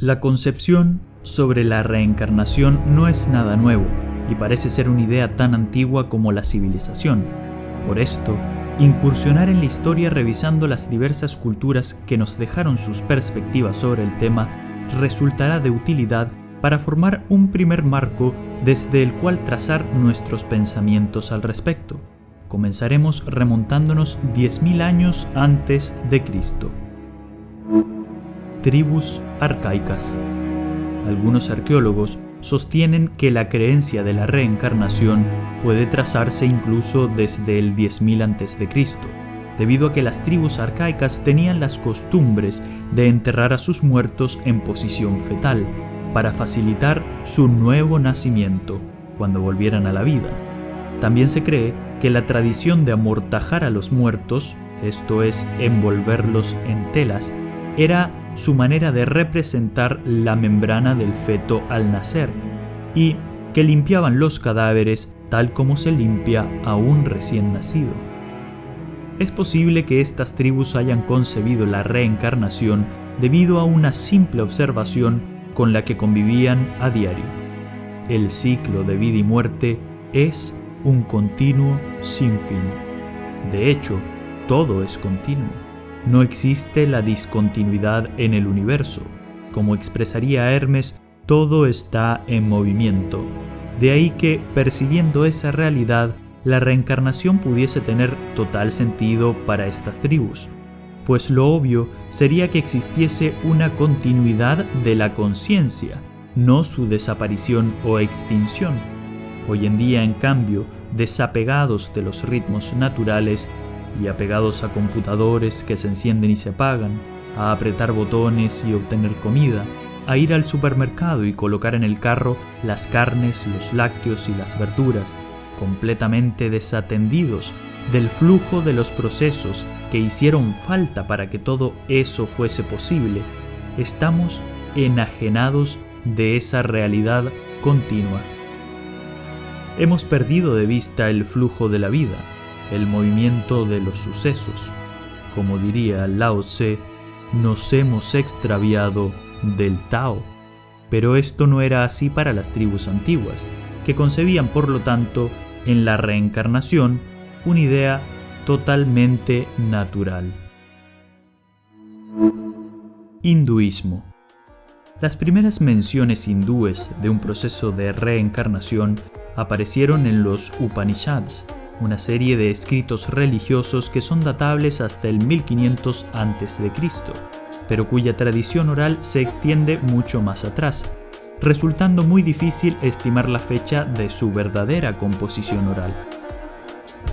La concepción sobre la reencarnación no es nada nuevo y parece ser una idea tan antigua como la civilización. Por esto, incursionar en la historia revisando las diversas culturas que nos dejaron sus perspectivas sobre el tema resultará de utilidad para formar un primer marco desde el cual trazar nuestros pensamientos al respecto. Comenzaremos remontándonos 10.000 años antes de Cristo. Tribus arcaicas. Algunos arqueólogos sostienen que la creencia de la reencarnación puede trazarse incluso desde el 10.000 a.C., debido a que las tribus arcaicas tenían las costumbres de enterrar a sus muertos en posición fetal, para facilitar su nuevo nacimiento cuando volvieran a la vida. También se cree que la tradición de amortajar a los muertos, esto es, envolverlos en telas, era su manera de representar la membrana del feto al nacer, y que limpiaban los cadáveres tal como se limpia a un recién nacido. Es posible que estas tribus hayan concebido la reencarnación debido a una simple observación con la que convivían a diario. El ciclo de vida y muerte es un continuo sin fin. De hecho, todo es continuo. No existe la discontinuidad en el universo. Como expresaría Hermes, todo está en movimiento. De ahí que, percibiendo esa realidad, la reencarnación pudiese tener total sentido para estas tribus, pues lo obvio sería que existiese una continuidad de la conciencia, no su desaparición o extinción. Hoy en día, en cambio, desapegados de los ritmos naturales y apegados a computadores que se encienden y se apagan, a apretar botones y obtener comida, a ir al supermercado y colocar en el carro las carnes, los lácteos y las verduras, completamente desatendidos del flujo de los procesos que hicieron falta para que todo eso fuese posible, estamos enajenados de esa realidad continua. Hemos perdido de vista el flujo de la vida, el movimiento de los sucesos. Como diría Lao Tse, nos hemos extraviado del Tao. Pero esto no era así para las tribus antiguas, que concebían por lo tanto en la reencarnación una idea totalmente natural. Hinduismo. Las primeras menciones hindúes de un proceso de reencarnación aparecieron en los Upanishads, una serie de escritos religiosos que son datables hasta el 1500 a.C., pero cuya tradición oral se extiende mucho más atrás, resultando muy difícil estimar la fecha de su verdadera composición oral.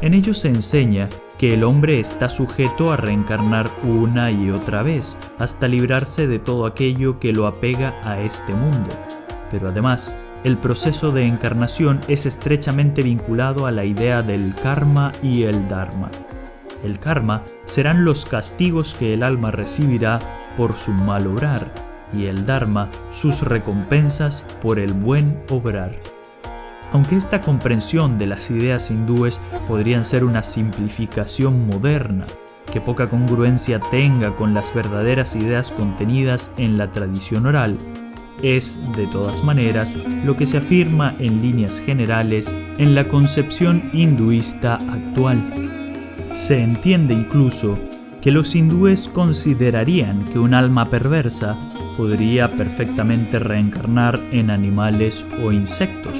En ellos se enseña que el hombre está sujeto a reencarnar una y otra vez, hasta librarse de todo aquello que lo apega a este mundo, pero además, el proceso de encarnación es estrechamente vinculado a la idea del karma y el dharma. El karma serán los castigos que el alma recibirá por su mal obrar, y el dharma sus recompensas por el buen obrar. Aunque esta comprensión de las ideas hindúes podrían ser una simplificación moderna, que poca congruencia tenga con las verdaderas ideas contenidas en la tradición oral, es, de todas maneras, lo que se afirma en líneas generales en la concepción hinduista actual. Se entiende incluso que los hindúes considerarían que un alma perversa podría perfectamente reencarnar en animales o insectos,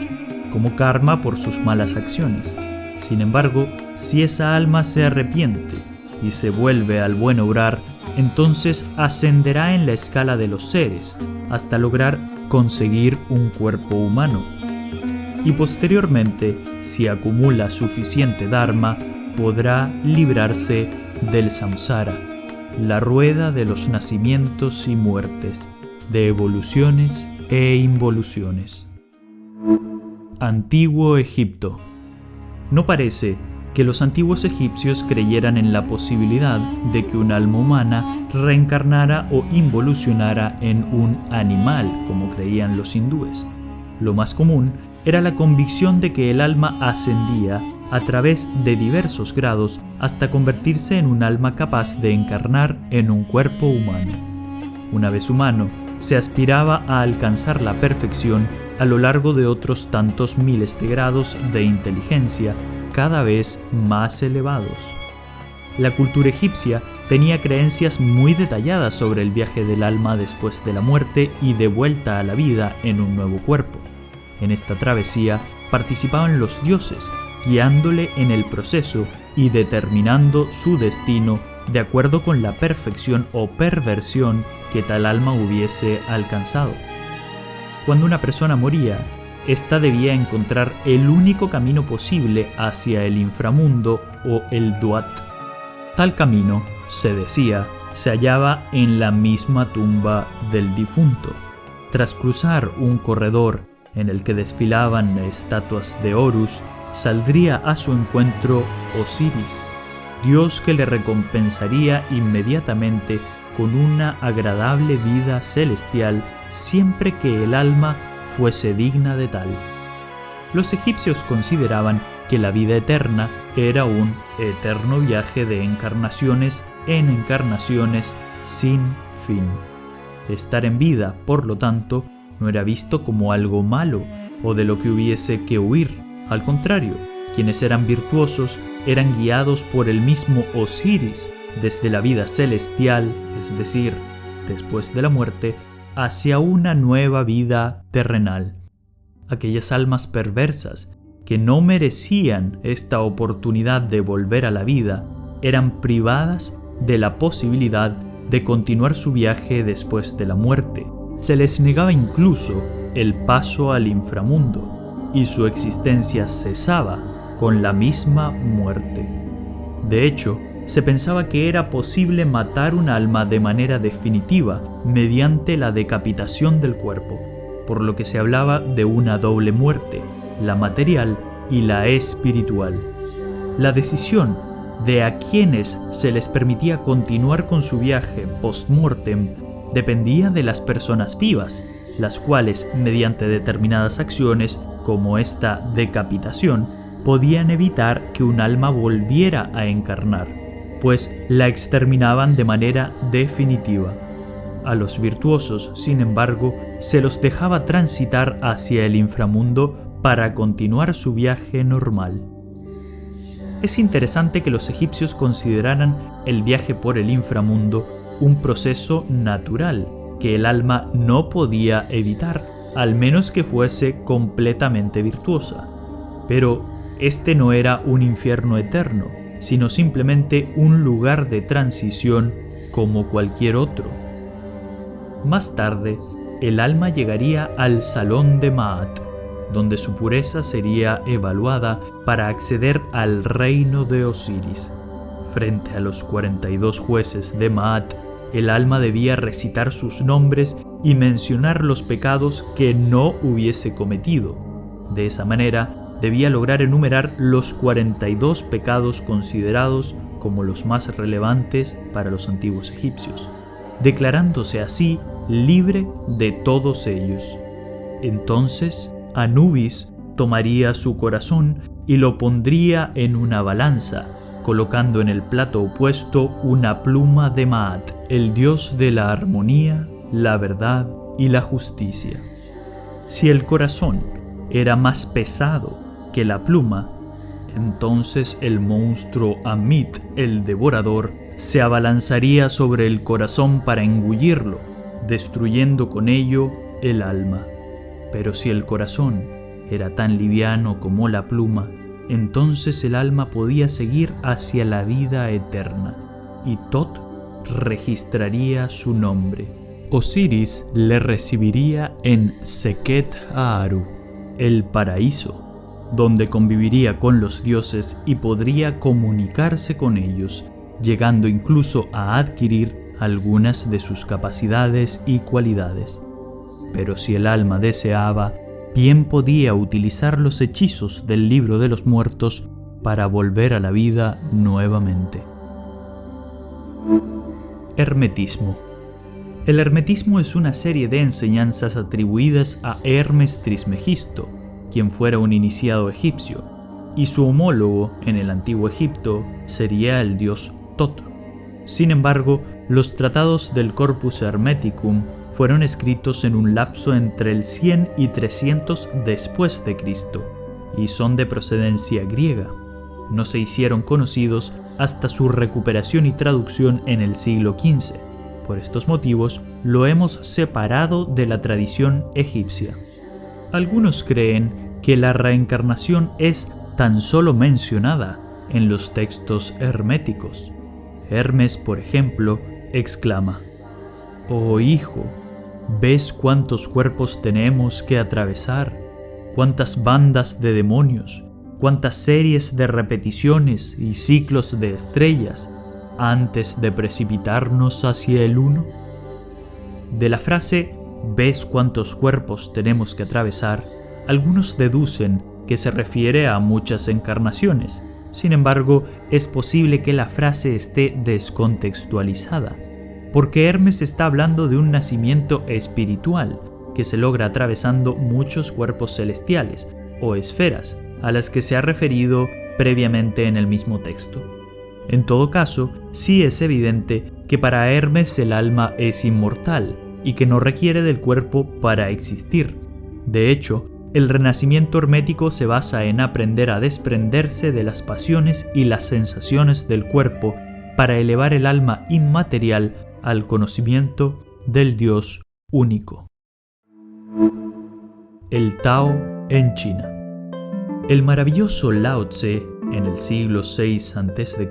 como karma por sus malas acciones. Sin embargo, si esa alma se arrepiente y se vuelve al buen obrar, entonces ascenderá en la escala de los seres hasta lograr conseguir un cuerpo humano. Y posteriormente, si acumula suficiente dharma, podrá librarse del samsara, la rueda de los nacimientos y muertes, de evoluciones e involuciones. Antiguo Egipto. No parece que los antiguos egipcios creyeran en la posibilidad de que un alma humana reencarnara o involucionara en un animal, como creían los hindúes. Lo más común era la convicción de que el alma ascendía a través de diversos grados hasta convertirse en un alma capaz de encarnar en un cuerpo humano. Una vez humano, se aspiraba a alcanzar la perfección a lo largo de otros tantos miles de grados de inteligencia cada vez más elevados. La cultura egipcia tenía creencias muy detalladas sobre el viaje del alma después de la muerte y de vuelta a la vida en un nuevo cuerpo. En esta travesía participaban los dioses, guiándole en el proceso y determinando su destino de acuerdo con la perfección o perversión que tal alma hubiese alcanzado. Cuando una persona moría, ésta debía encontrar el único camino posible hacia el inframundo o el Duat. Tal camino, se decía, se hallaba en la misma tumba del difunto. Tras cruzar un corredor en el que desfilaban estatuas de Horus, saldría a su encuentro Osiris, dios que le recompensaría inmediatamente con una agradable vida celestial siempre que el alma fuese digna de tal. Los egipcios consideraban que la vida eterna era un eterno viaje de encarnaciones en encarnaciones sin fin. Estar en vida, por lo tanto, no era visto como algo malo o de lo que hubiese que huir. Al contrario, quienes eran virtuosos eran guiados por el mismo Osiris desde la vida celestial, es decir, después de la muerte, hacia una nueva vida terrenal. Aquellas almas perversas que no merecían esta oportunidad de volver a la vida eran privadas de la posibilidad de continuar su viaje después de la muerte. Se les negaba incluso el paso al inframundo y su existencia cesaba con la misma muerte. De hecho, se pensaba que era posible matar un alma de manera definitiva mediante la decapitación del cuerpo, por lo que se hablaba de una doble muerte, la material y la espiritual. La decisión de a quienes se les permitía continuar con su viaje post-mortem dependía de las personas vivas, las cuales, mediante determinadas acciones, como esta decapitación, podían evitar que un alma volviera a encarnar, pues la exterminaban de manera definitiva. A los virtuosos, sin embargo, se los dejaba transitar hacia el inframundo para continuar su viaje normal. Es interesante que los egipcios consideraran el viaje por el inframundo un proceso natural que el alma no podía evitar, al menos que fuese completamente virtuosa. Pero este no era un infierno eterno, sino simplemente un lugar de transición como cualquier otro. Más tarde, el alma llegaría al salón de Maat, donde su pureza sería evaluada para acceder al reino de Osiris. Frente a los 42 jueces de Maat, el alma debía recitar sus nombres y mencionar los pecados que no hubiese cometido. De esa manera, debía lograr enumerar los 42 pecados considerados como los más relevantes para los antiguos egipcios, declarándose así libre de todos ellos. Entonces, Anubis tomaría su corazón y lo pondría en una balanza, colocando en el plato opuesto una pluma de Maat, el dios de la armonía, la verdad y la justicia. Si el corazón era más pesado que la pluma, entonces el monstruo Amit, el devorador, se abalanzaría sobre el corazón para engullirlo, destruyendo con ello el alma. Pero si el corazón era tan liviano como la pluma, entonces el alma podía seguir hacia la vida eterna, y Tot registraría su nombre. Osiris le recibiría en Seket Aaru, el paraíso, donde conviviría con los dioses y podría comunicarse con ellos, llegando incluso a adquirir algunas de sus capacidades y cualidades. Pero si el alma deseaba, bien podía utilizar los hechizos del libro de los muertos para volver a la vida nuevamente. Hermetismo. El hermetismo es una serie de enseñanzas atribuidas a Hermes Trismegisto, quien fuera un iniciado egipcio, y su homólogo en el antiguo Egipto sería el dios Tot. Sin embargo, los tratados del Corpus Hermeticum fueron escritos en un lapso entre el 100 y 300 después de Cristo y son de procedencia griega. No se hicieron conocidos hasta su recuperación y traducción en el siglo XV. Por estos motivos, lo hemos separado de la tradición egipcia. Algunos creen que la reencarnación es tan solo mencionada en los textos herméticos. Hermes, por ejemplo, exclama: «Oh hijo, ¿ves cuántos cuerpos tenemos que atravesar? ¿Cuántas bandas de demonios? ¿Cuántas series de repeticiones y ciclos de estrellas antes de precipitarnos hacia el uno?» De la frase «¿ves cuántos cuerpos tenemos que atravesar?», algunos deducen que se refiere a muchas encarnaciones. Sin embargo, es posible que la frase esté descontextualizada, porque Hermes está hablando de un nacimiento espiritual que se logra atravesando muchos cuerpos celestiales o esferas a las que se ha referido previamente en el mismo texto. En todo caso, sí es evidente que para Hermes el alma es inmortal y que no requiere del cuerpo para existir. De hecho, el renacimiento hermético se basa en aprender a desprenderse de las pasiones y las sensaciones del cuerpo para elevar el alma inmaterial al conocimiento del Dios único. El Tao en China. El maravilloso Lao Tse, en el siglo VI a.C.,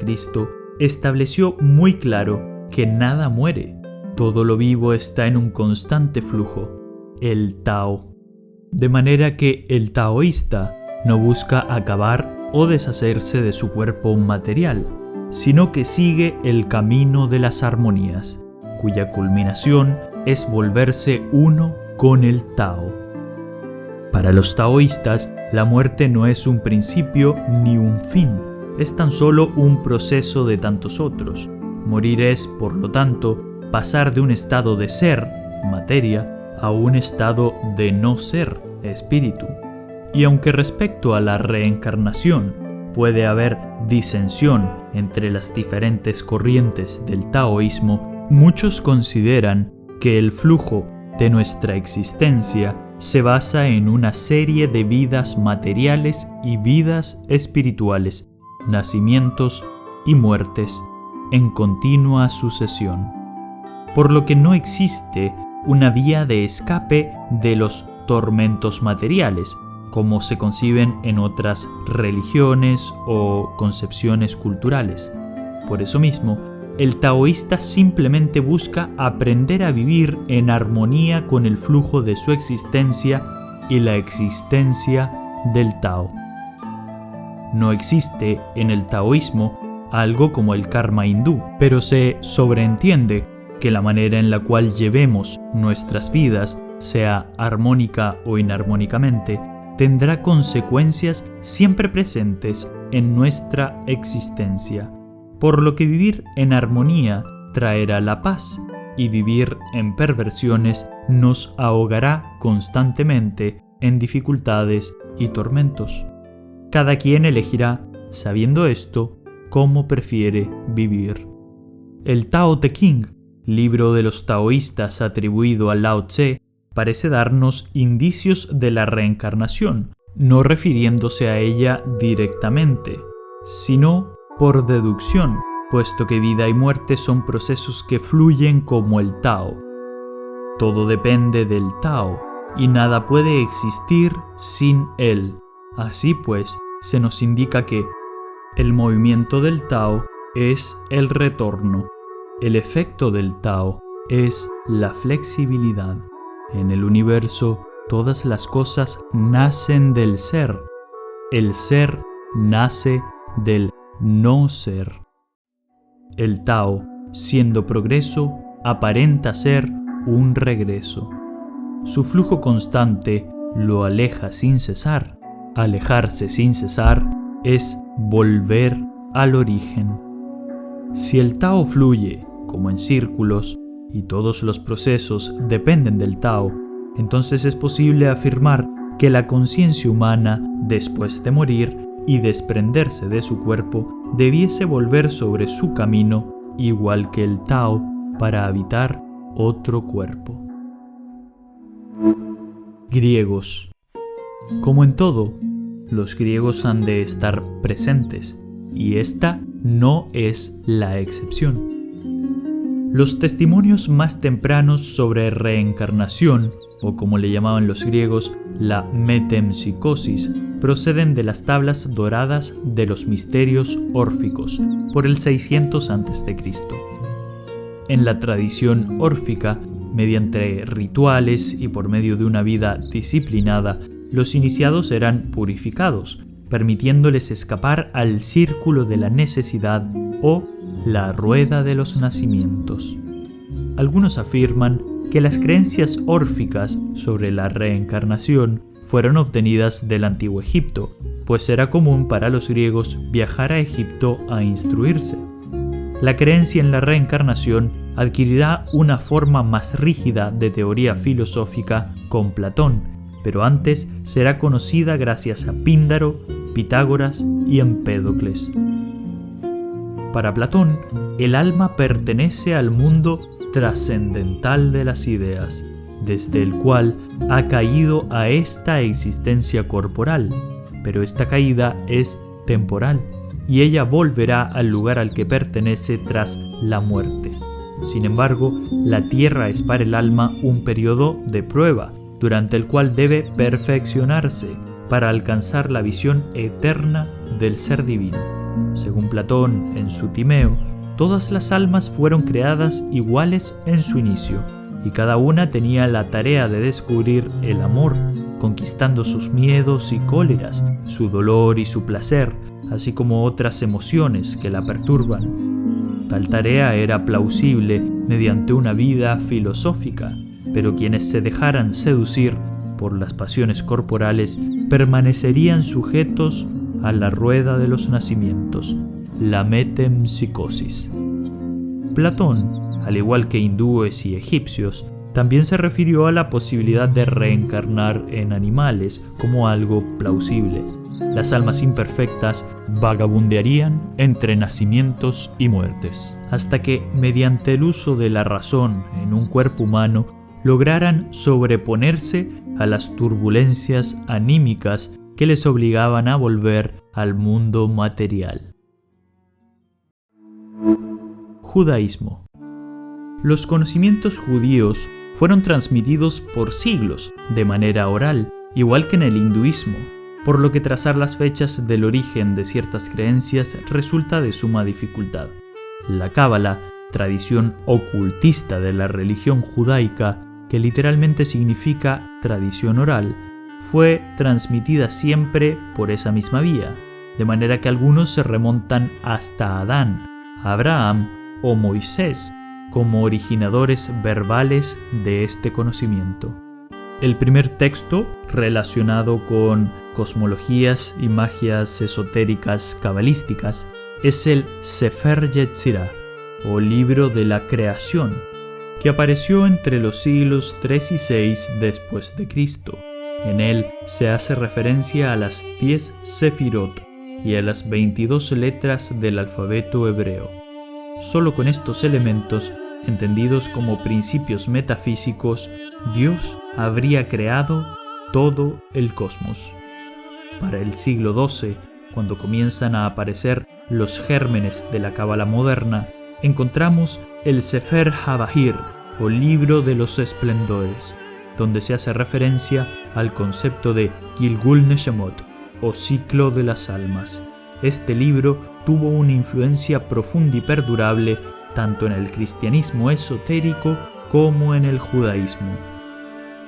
estableció muy claro que nada muere, todo lo vivo está en un constante flujo, el Tao. De manera que el taoísta no busca acabar o deshacerse de su cuerpo material, sino que sigue el camino de las armonías, cuya culminación es volverse uno con el Tao. Para los taoístas, la muerte no es un principio ni un fin, es tan solo un proceso de tantos otros. Morir es, por lo tanto, pasar de un estado de ser, materia, a un estado de no ser, espíritu. Y aunque respecto a la reencarnación puede haber disensión entre las diferentes corrientes del taoísmo, muchos consideran que el flujo de nuestra existencia se basa en una serie de vidas materiales y vidas espirituales, nacimientos y muertes, en continua sucesión. Por lo que no existe una vía de escape de los tormentos materiales, como se conciben en otras religiones o concepciones culturales. Por eso mismo, el taoísta simplemente busca aprender a vivir en armonía con el flujo de su existencia y la existencia del Tao. No existe en el taoísmo algo como el karma hindú, pero se sobreentiende que la manera en la cual llevemos nuestras vidas, sea armónica o inarmónicamente, tendrá consecuencias siempre presentes en nuestra existencia, por lo que vivir en armonía traerá la paz y vivir en perversiones nos ahogará constantemente en dificultades y tormentos. Cada quien elegirá, sabiendo esto, cómo prefiere vivir. El Tao Te Ching, libro de los taoístas atribuido a Lao Tse, parece darnos indicios de la reencarnación, no refiriéndose a ella directamente, sino por deducción, puesto que vida y muerte son procesos que fluyen como el Tao. Todo depende del Tao, y nada puede existir sin él. Así pues, se nos indica que el movimiento del Tao es el retorno. El efecto del Tao es la flexibilidad. En el universo, todas las cosas nacen del ser. El ser nace del no ser. El Tao, siendo progreso, aparenta ser un regreso. Su flujo constante lo aleja sin cesar. Alejarse sin cesar es volver al origen. Si el Tao fluye como en círculos y todos los procesos dependen del Tao, entonces es posible afirmar que la conciencia humana, después de morir y desprenderse de su cuerpo, debiese volver sobre su camino igual que el Tao para habitar otro cuerpo. griegos. Como en todo, los griegos han de estar presentes, y esta no es la excepción. Los testimonios más tempranos sobre reencarnación, o como le llamaban los griegos, la metempsicosis, proceden de las tablas doradas de los misterios órficos, por el 600 a.C. En la tradición órfica, mediante rituales y por medio de una vida disciplinada, los iniciados eran purificados, permitiéndoles escapar al círculo de la necesidad o la rueda de los nacimientos. Algunos afirman que las creencias órficas sobre la reencarnación fueron obtenidas del antiguo Egipto, pues era común para los griegos viajar a Egipto a instruirse. La creencia en la reencarnación adquirirá una forma más rígida de teoría filosófica con Platón, pero antes será conocida gracias a Píndaro, Pitágoras y Empédocles. Para Platón, el alma pertenece al mundo trascendental de las ideas, desde el cual ha caído a esta existencia corporal, pero esta caída es temporal, y ella volverá al lugar al que pertenece tras la muerte. Sin embargo, la tierra es para el alma un periodo de prueba, durante el cual debe perfeccionarse para alcanzar la visión eterna del ser divino. Según Platón, en su Timeo, todas las almas fueron creadas iguales en su inicio, y cada una tenía la tarea de descubrir el amor, conquistando sus miedos y cóleras, su dolor y su placer, así como otras emociones que la perturban. Tal tarea era plausible mediante una vida filosófica, pero quienes se dejaran seducir por las pasiones corporales permanecerían sujetos a la rueda de los nacimientos, la metempsicosis. Platón, al igual que hindúes y egipcios, también se refirió a la posibilidad de reencarnar en animales como algo plausible. Las almas imperfectas vagabundearían entre nacimientos y muertes, hasta que, mediante el uso de la razón en un cuerpo humano, lograran sobreponerse a las turbulencias anímicas que les obligaban a volver al mundo material. Judaísmo. Los conocimientos judíos fueron transmitidos por siglos de manera oral, igual que en el hinduismo, por lo que trazar las fechas del origen de ciertas creencias resulta de suma dificultad. La Cábala, tradición ocultista de la religión judaica, que literalmente significa tradición oral, fue transmitida siempre por esa misma vía, de manera que algunos se remontan hasta Adán, Abraham o Moisés como originadores verbales de este conocimiento. El primer texto relacionado con cosmologías y magias esotéricas cabalísticas es el Sefer Yetzirah, o Libro de la Creación, que apareció entre los siglos 3 y 6 después de Cristo. En él se hace referencia a las 10 Sefirot y a las 22 letras del alfabeto hebreo. Solo con estos elementos, entendidos como principios metafísicos, Dios habría creado todo el cosmos. Para el siglo XII, cuando comienzan a aparecer los gérmenes de la Cábala moderna, encontramos el Sefer HaBahir, o Libro de los Esplendores, donde se hace referencia al concepto de Gilgul Neshemot, o ciclo de las almas. Este libro tuvo una influencia profunda y perdurable tanto en el cristianismo esotérico como en el judaísmo.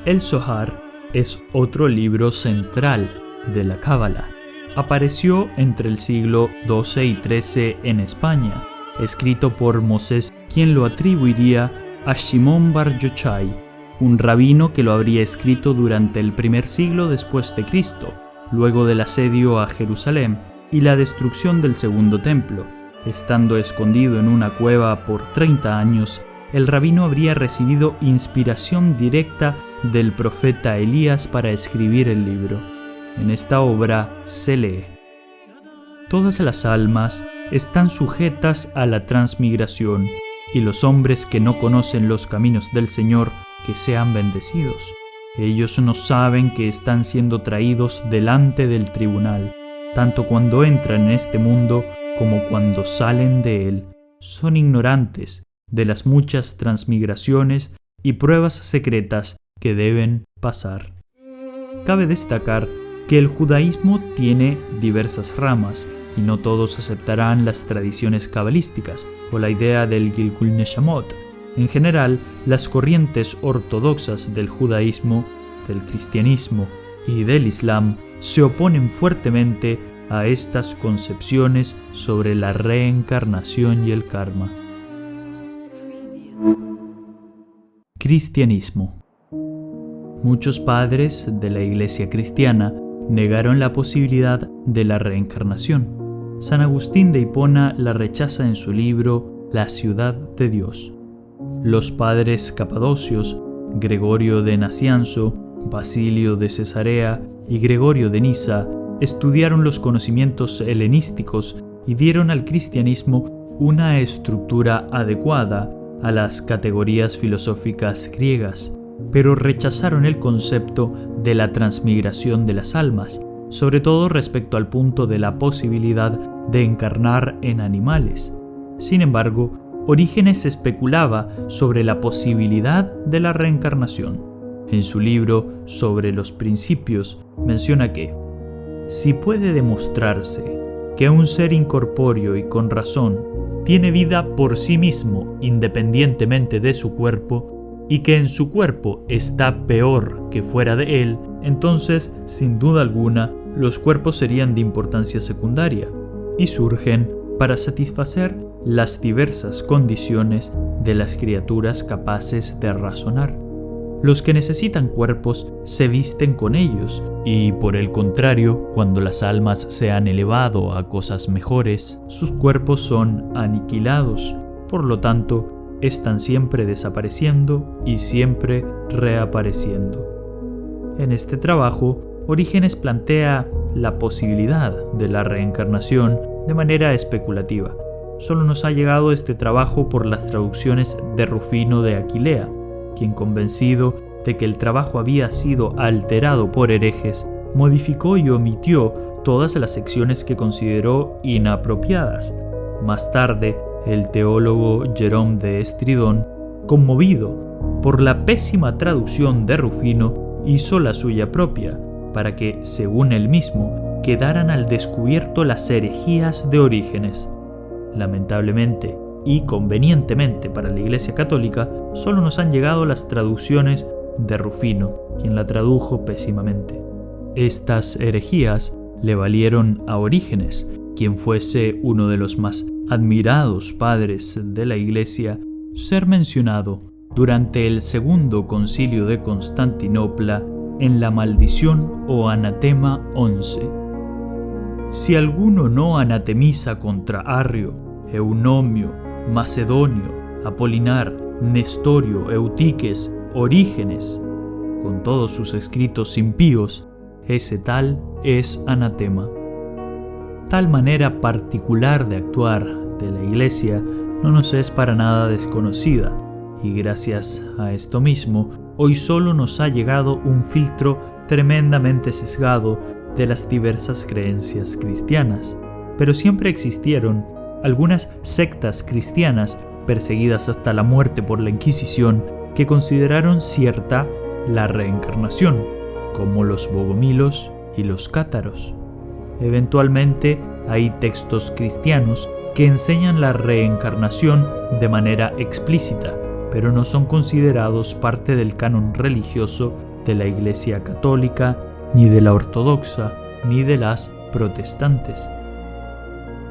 El Zohar es otro libro central de la Cábala. Apareció entre el siglo XII y XIII en España, escrito por Mosés, quien lo atribuiría a Shimon Bar Yochai, un rabino que lo habría escrito durante el primer siglo después de Cristo, luego del asedio a Jerusalén y la destrucción del segundo templo. Estando escondido en una cueva por 30 años, el rabino habría recibido inspiración directa del profeta Elías para escribir el libro. En esta obra se lee: todas las almas están sujetas a la transmigración, y los hombres que no conocen los caminos del Señor, que sean bendecidos. Ellos no saben que están siendo traídos delante del tribunal, tanto cuando entran en este mundo como cuando salen de él. Son ignorantes de las muchas transmigraciones y pruebas secretas que deben pasar. Cabe destacar que el judaísmo tiene diversas ramas y no todos aceptarán las tradiciones cabalísticas o la idea del Gilgul Neshamot. En general, las corrientes ortodoxas del judaísmo, del cristianismo y del islam se oponen fuertemente a estas concepciones sobre la reencarnación y el karma. Cristianismo. Muchos padres de la Iglesia cristiana negaron la posibilidad de la reencarnación. San Agustín de Hipona la rechaza en su libro La ciudad de Dios. Los padres capadocios, Gregorio de Nacianzo, Basilio de Cesarea y Gregorio de Nisa, estudiaron los conocimientos helenísticos y dieron al cristianismo una estructura adecuada a las categorías filosóficas griegas, pero rechazaron el concepto de la transmigración de las almas, sobre todo respecto al punto de la posibilidad de encarnar en animales. Sin embargo, Orígenes especulaba sobre la posibilidad de la reencarnación. En su libro Sobre los Principios menciona que, si puede demostrarse que un ser incorpóreo y con razón tiene vida por sí mismo independientemente de su cuerpo, y que en su cuerpo está peor que fuera de él, entonces, sin duda alguna, los cuerpos serían de importancia secundaria y surgen para satisfacer las diversas condiciones de las criaturas capaces de razonar. Los que necesitan cuerpos se visten con ellos y, por el contrario, cuando las almas se han elevado a cosas mejores, sus cuerpos son aniquilados. Por lo tanto, están siempre desapareciendo y siempre reapareciendo. En este trabajo, Orígenes plantea la posibilidad de la reencarnación de manera especulativa. Solo nos ha llegado este trabajo por las traducciones de Rufino de Aquilea, quien, convencido de que el trabajo había sido alterado por herejes, modificó y omitió todas las secciones que consideró inapropiadas. Más tarde, el teólogo Jerome de Estridón, conmovido por la pésima traducción de Rufino, hizo la suya propia, para que, según él mismo, quedaran al descubierto las herejías de Orígenes. Lamentablemente y convenientemente para la Iglesia Católica, solo nos han llegado las traducciones de Rufino, quien la tradujo pésimamente. Estas herejías le valieron a Orígenes, quien fuese uno de los más admirados padres de la Iglesia, ser mencionado durante el Segundo Concilio de Constantinopla en la Maldición o Anatema 11. Si alguno no anatemiza contra Arrio, Eunomio, Macedonio, Apolinar, Nestorio, Eutiques, Orígenes, con todos sus escritos impíos, ese tal es anatema. Tal manera particular de actuar de la Iglesia no nos es para nada desconocida, y gracias a esto mismo, hoy solo nos ha llegado un filtro tremendamente sesgado de las diversas creencias cristianas. Pero siempre existieron algunas sectas cristianas perseguidas hasta la muerte por la Inquisición que consideraron cierta la reencarnación, como los bogomilos y los cátaros. Eventualmente hay textos cristianos que enseñan la reencarnación de manera explícita, pero no son considerados parte del canon religioso de la Iglesia Católica, ni de la Ortodoxa, ni de las protestantes.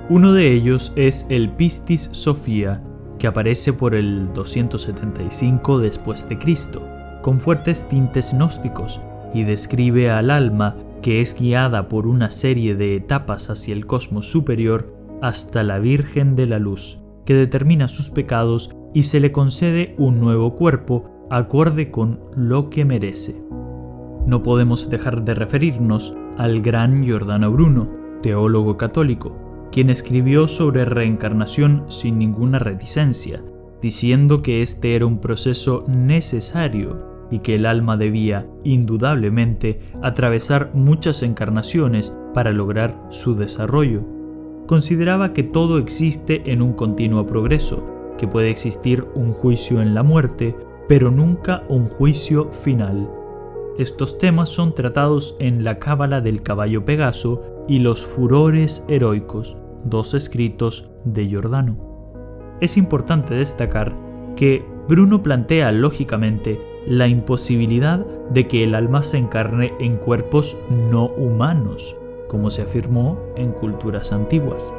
Uno de ellos es el Pistis Sophia, que aparece por el 275 después de Cristo, con fuertes tintes gnósticos, y describe al alma que es guiada por una serie de etapas hacia el cosmos superior hasta la Virgen de la Luz, que determina sus pecados y se le concede un nuevo cuerpo acorde con lo que merece. No podemos dejar de referirnos al gran Giordano Bruno, teólogo católico, quien escribió sobre reencarnación sin ninguna reticencia, diciendo que este era un proceso necesario y que el alma debía, indudablemente, atravesar muchas encarnaciones para lograr su desarrollo. Consideraba que todo existe en un continuo progreso, que puede existir un juicio en la muerte, pero nunca un juicio final. Estos temas son tratados en la Cábala del caballo Pegaso y los furores heroicos, 2 escritos de Giordano. Es importante destacar que Bruno plantea lógicamente la imposibilidad de que el alma se encarne en cuerpos no humanos, como se afirmó en culturas antiguas.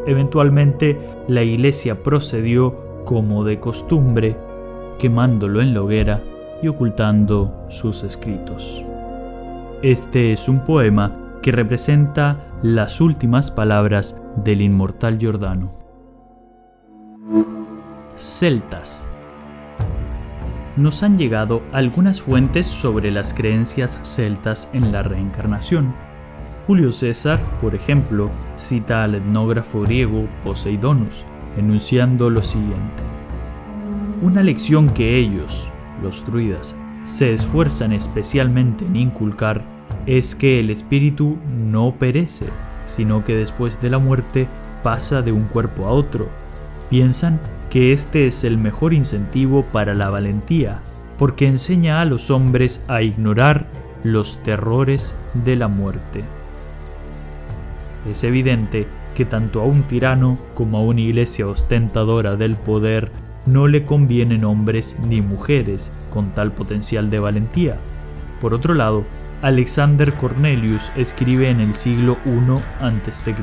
Eventualmente, la Iglesia procedió, como de costumbre, quemándolo en la hoguera y ocultando sus escritos. Este es un poema que representa las últimas palabras del inmortal Giordano. Celtas. Nos han llegado algunas fuentes sobre las creencias celtas en la reencarnación. Julio César, por ejemplo, cita al etnógrafo griego Poseidonus, enunciando lo siguiente: una lección que ellos, los druidas, se esfuerzan especialmente en inculcar es que el espíritu no perece, sino que después de la muerte pasa de un cuerpo a otro. Piensan que este es el mejor incentivo para la valentía, porque enseña a los hombres a ignorar los terrores de la muerte. Es evidente que tanto a un tirano como a una iglesia ostentadora del poder no le convienen hombres ni mujeres con tal potencial de valentía. Por otro lado, Alexander Cornelius escribe en el siglo I a.C.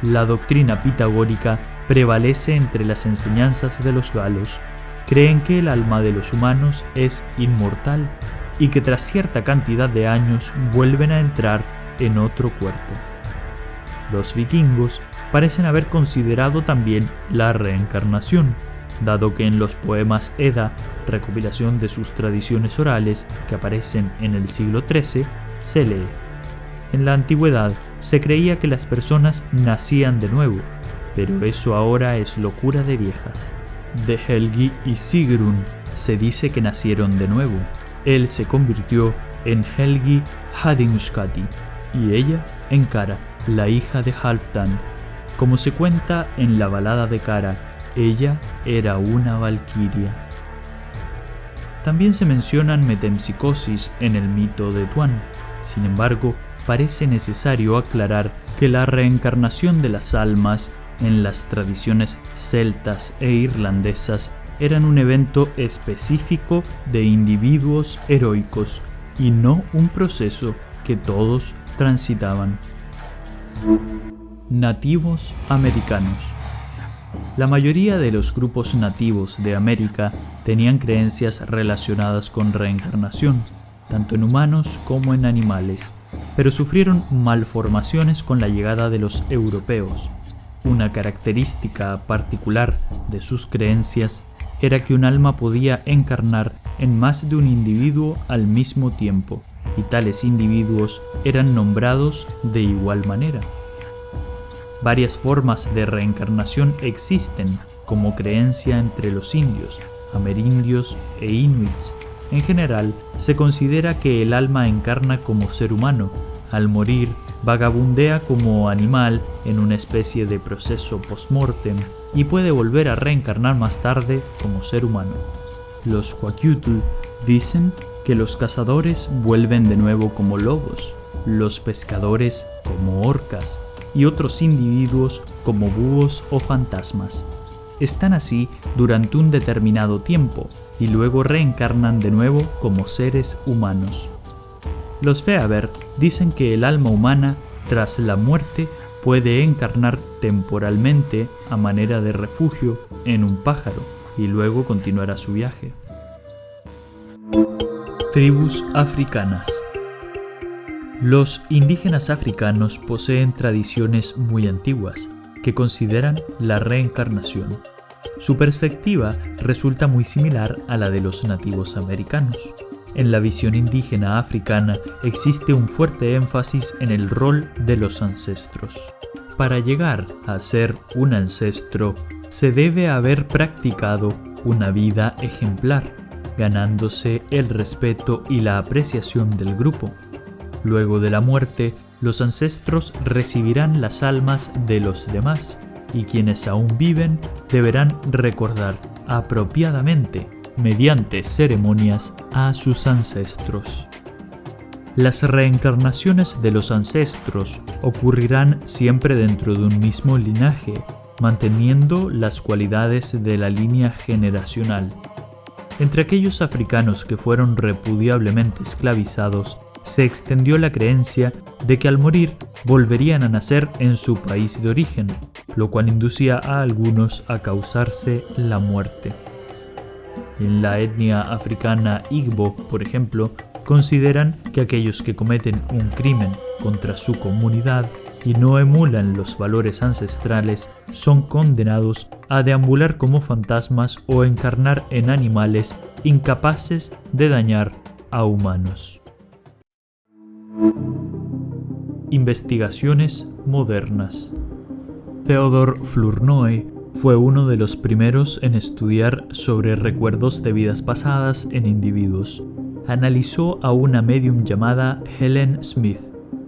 La doctrina pitagórica prevalece entre las enseñanzas de los galos. Creen que el alma de los humanos es inmortal y que tras cierta cantidad de años vuelven a entrar en otro cuerpo. Los vikingos parecen haber considerado también la reencarnación, dado que en los poemas Edda, recopilación de sus tradiciones orales que aparecen en el siglo XIII, se lee: en la antigüedad se creía que las personas nacían de nuevo, pero eso ahora es locura de viejas. De Helgi y Sigrun se dice que nacieron de nuevo. Él se convirtió en Helgi Hadinuskati y ella en Kara, la hija de Halfdan. Como se cuenta en la balada de Kara, ella era una valquiria. También se mencionan metempsicosis en el mito de Tuan. Sin embargo, parece necesario aclarar que la reencarnación de las almas en las tradiciones celtas e irlandesas eran un evento específico de individuos heroicos y no un proceso que todos transitaban. Nativos americanos. La mayoría de los grupos nativos de América tenían creencias relacionadas con reencarnación, tanto en humanos como en animales, pero sufrieron malformaciones con la llegada de los europeos. Una característica particular de sus creencias era que un alma podía encarnar en más de un individuo al mismo tiempo, y tales individuos eran nombrados de igual manera. Varias formas de reencarnación existen como creencia entre los indios, amerindios e inuits. En general, se considera que el alma encarna como ser humano. Al morir, vagabundea como animal en una especie de proceso post-mortem y puede volver a reencarnar más tarde como ser humano. Los Huaquiutl dicen que los cazadores vuelven de nuevo como lobos, los pescadores como orcas y otros individuos como búhos o fantasmas. Están así durante un determinado tiempo y luego reencarnan de nuevo como seres humanos. Los Feaver dicen que el alma humana, tras la muerte, puede encarnar temporalmente a manera de refugio en un pájaro y luego continuará su viaje. Tribus africanas. Los indígenas africanos poseen tradiciones muy antiguas que consideran la reencarnación. Su perspectiva resulta muy similar a la de los nativos americanos. En la visión indígena africana existe un fuerte énfasis en el rol de los ancestros. Para llegar a ser un ancestro, se debe haber practicado una vida ejemplar. ganándose el respeto y la apreciación del grupo. Luego de la muerte, los ancestros recibirán las almas de los demás, y quienes aún viven deberán recordar apropiadamente, mediante ceremonias, a sus ancestros. Las reencarnaciones de los ancestros ocurrirán siempre dentro de un mismo linaje, manteniendo las cualidades de la línea generacional. Entre aquellos africanos que fueron repudiablemente esclavizados, se extendió la creencia de que al morir volverían a nacer en su país de origen, lo cual inducía a algunos a causarse la muerte. En la etnia africana Igbo, por ejemplo, consideran que aquellos que cometen un crimen contra su comunidad y no emulan los valores ancestrales son condenados a deambular como fantasmas o encarnar en animales incapaces de dañar a humanos. Investigaciones modernas. Theodor Flournoy fue uno de los primeros en estudiar sobre recuerdos de vidas pasadas en individuos. Analizó a una medium llamada Helen Smith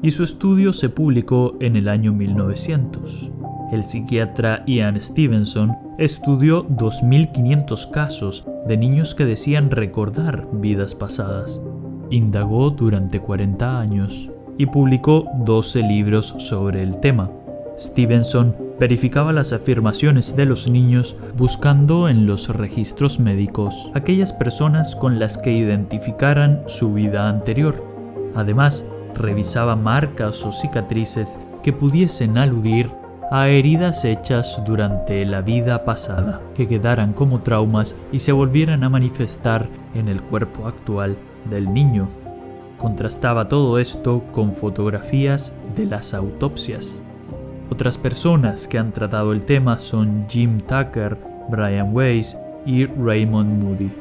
y su estudio se publicó en el año 1900. El psiquiatra Ian Stevenson estudió 2.500 casos de niños que decían recordar vidas pasadas. Indagó durante 40 años y publicó 12 libros sobre el tema. Stevenson verificaba las afirmaciones de los niños buscando en los registros médicos aquellas personas con las que identificaran su vida anterior. Además, revisaba marcas o cicatrices que pudiesen aludir a heridas hechas durante la vida pasada, que quedaran como traumas y se volvieran a manifestar en el cuerpo actual del niño. Contrastaba todo esto con fotografías de las autopsias. Otras personas que han tratado el tema son Jim Tucker, Brian Weiss y Raymond Moody.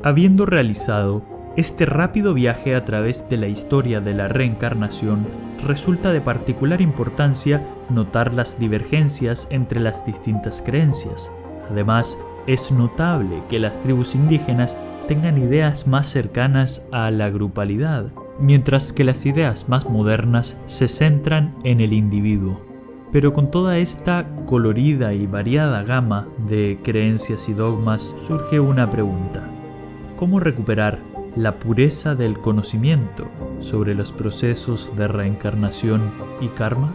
Habiendo realizado este rápido viaje a través de la historia de la reencarnación, resulta de particular importancia notar las divergencias entre las distintas creencias. Además, es notable que las tribus indígenas tengan ideas más cercanas a la grupalidad, mientras que las ideas más modernas se centran en el individuo. Pero con toda esta colorida y variada gama de creencias y dogmas surge una pregunta: ¿cómo recuperar la pureza del conocimiento sobre los procesos de reencarnación y karma?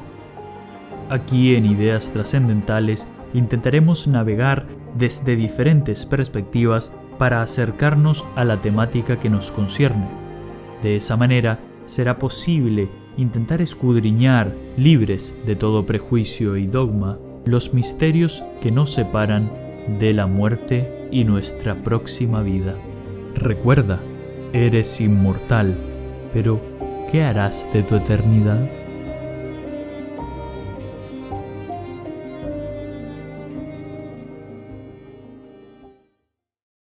Aquí en Ideas Trascendentales intentaremos navegar desde diferentes perspectivas para acercarnos a la temática que nos concierne. De esa manera, será posible intentar escudriñar, libres de todo prejuicio y dogma, los misterios que nos separan de la muerte y nuestra próxima vida. Recuerda, eres inmortal, pero ¿qué harás de tu eternidad?